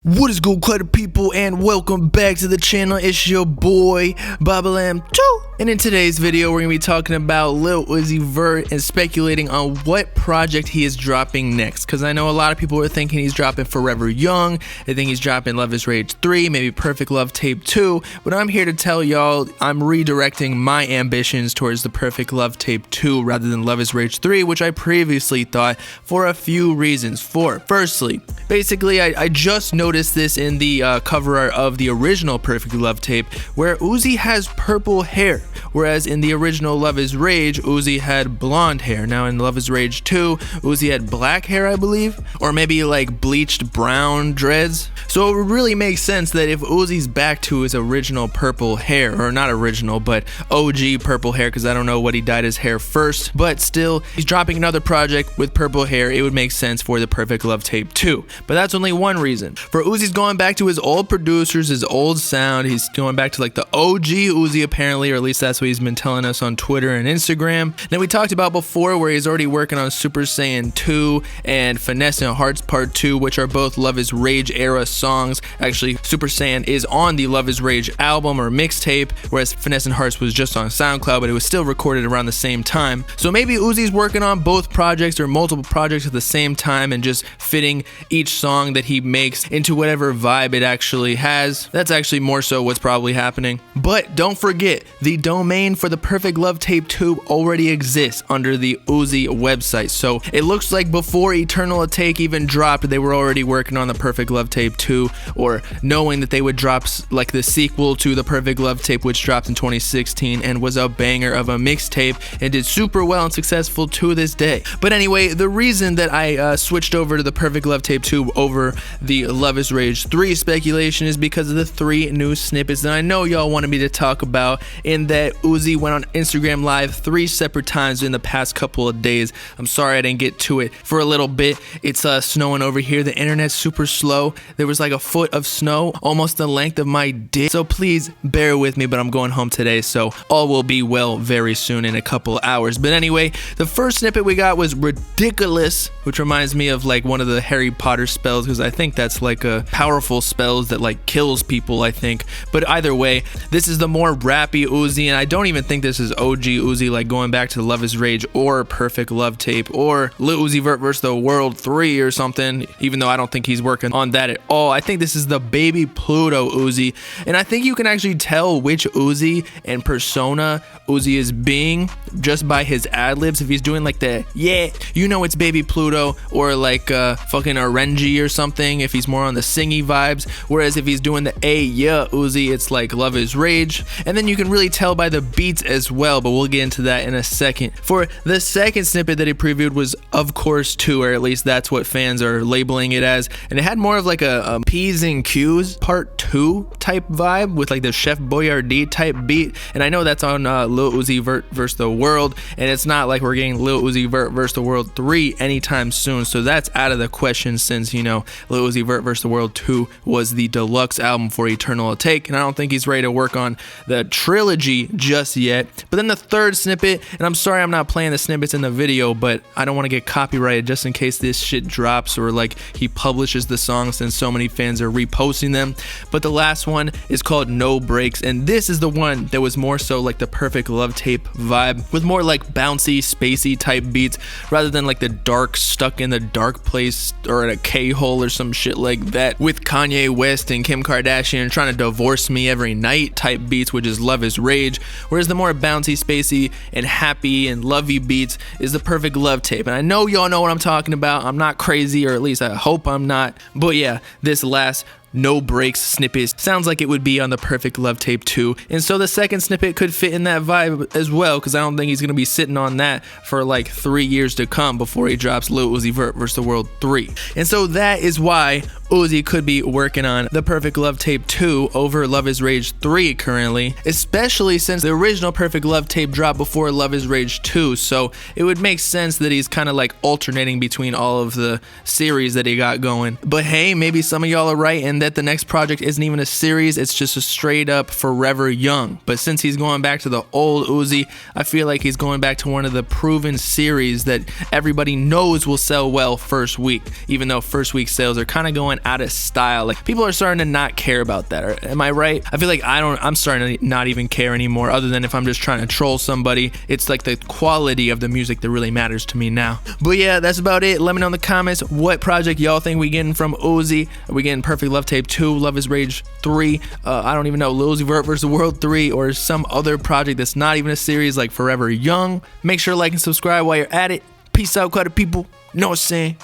What is good, clutter people, and welcome back to the channel. It's your boy Babalam2, and in today's video we're gonna be talking about Lil Uzi Vert and speculating on what project he is dropping next, because I know a lot of people are thinking he's dropping Forever Young. They think he's dropping Love is Rage 3, maybe Perfect Love Tape 2, but I'm here to tell y'all I'm redirecting my ambitions towards the Perfect Love Tape 2 rather than Love is Rage 3, which I previously thought, for a few reasons. Firstly, basically I just noticed this in the cover art of the original Perfect Love tape, where Uzi has purple hair, whereas in the original Love is Rage, Uzi had blonde hair. Now in Love is Rage 2, Uzi had black hair, I believe, or maybe like bleached brown dreads. So it really makes sense that if Uzi's back to his original purple hair, or not original, but OG purple hair, because I don't know what he dyed his hair first, but still, he's dropping another project with purple hair, it would make sense for the Perfect Love Tape 2. But that's only one reason. For Uzi's going back to his old producers, his old sound. He's going back to like the OG Uzi apparently, or at least that's what he's been telling us on Twitter and Instagram. Then we talked about before where he's already working on Super Saiyan 2 and Finesse and Hearts Part 2, which are both Love is Rage era songs. Actually, Super Saiyan is on the Love is Rage album or mixtape, whereas Finesse and Hearts was just on SoundCloud, but it was still recorded around the same time. So maybe Uzi's working on both projects or multiple projects at the same time and just fitting each song that he makes into whatever vibe it actually has. That's actually more so what's probably happening. But don't forget, the domain for the Perfect Love Tape 2 already exists under the Uzi website. So it looks like before Eternal Take even dropped, they were already working on the Perfect Love Tape 2, or knowing that they would drop like the sequel to the Perfect Love Tape, which dropped in 2016 and was a banger of a mixtape and did super well and successful to this day. But anyway, the reason that I switched over to the Perfect Love Tape 2 over the Love is Rage 3 speculation is because of the 3 new snippets that I know y'all wanted me to talk about, in that Uzi went on Instagram Live 3 separate times in the past couple of days. I'm sorry I didn't get to it for a little bit. It's snowing over here. The internet's super slow. There was like a foot of snow, almost the length of my dick. So please bear with me, but I'm going home today, so all will be well very soon in a couple hours. But anyway, the first snippet we got was Ridiculous, which reminds me of like one of the Harry Potter spells, because I think that's like a powerful spells that like kills people, I think. But either way, this is the more rappy Uzi, and I don't even think this is OG Uzi, like going back to Love is Rage or Perfect Love Tape or Lil Uzi Vert vs. the World 3 or something, even though I don't think he's working on that at all. I think this is the Baby Pluto Uzi, and I think you can actually tell which Uzi and persona Uzi is being just by his ad-libs. If he's doing like the yeah, you know it's Baby Pluto, or like fucking Orenji or something, if he's more on the singy vibes, whereas if he's doing the yeah Uzi, it's like Love is Rage. And then you can really tell by the beats as well, but we'll get into that in a second. For the second snippet that he previewed was Of Course 2, or at least that's what fans are labeling it as, and it had more of like a P's and Q's Part 2 type vibe with like the Chef Boyardee type beat, and I know that's on Lil Uzi Vert vs. the World, and it's not like we're getting Lil Uzi Vert vs. the World 3 anytime soon, so that's out of the question, since, you know, Lil Uzi Vert vs. the World 2 was the deluxe album for Eternal Take, and I don't think he's ready to work on the trilogy just yet. But then the third snippet, and I'm sorry I'm not playing the snippets in the video, but I don't want to get copyrighted just in case this shit drops, or like he publishes the songs since so many fans are reposting them. But the last one is called No Breaks, and this is the one that was more so like the Perfect Love Tape vibe, with more like bouncy, spacey type beats, rather than like the dark, stuck in the dark place or at a K-hole or some shit like that, with Kanye West and Kim Kardashian trying to divorce me every night type beats, which is Love is Rage. Whereas the more bouncy, spacey, and happy and lovey beats is the Perfect Love Tape. And I know y'all know what I'm talking about. I'm not crazy, or at least I hope I'm not. But yeah, this last No Breaks snippet sounds like it would be on the Perfect Love Tape 2, and so the second snippet could fit in that vibe as well, because I don't think he's going to be sitting on that for like 3 years to come before he drops Lil Uzi Vert vs. the World 3. And so that is why Uzi could be working on the Perfect Love Tape 2 over Love is Rage 3 currently, especially since the original Perfect Love Tape dropped before Love is Rage 2, so it would make sense that he's kind of like alternating between all of the series that he got going. But hey, maybe some of y'all are right, and that the next project isn't even a series, it's just a straight up Forever Young. But since he's going back to the old Uzi, I feel like he's going back to one of the proven series that everybody knows will sell well first week, even though first week sales are kind of going gone out of style. Like, people are starting to not care about that. Am I right? I feel like I'm starting to not even care anymore, other than if I'm just trying to troll somebody. It's like the quality of the music that really matters to me now. But yeah, that's about it. Let me know in the comments what project y'all think we getting from Uzi. Are we getting Perfect Love Tape 2, Love is Rage 3? I don't even know, Lil Uzi Vert vs. the World 3, or some other project that's not even a series like Forever Young. Make sure to like and subscribe while you're at it. Peace out, quite a people. Know what I'm saying?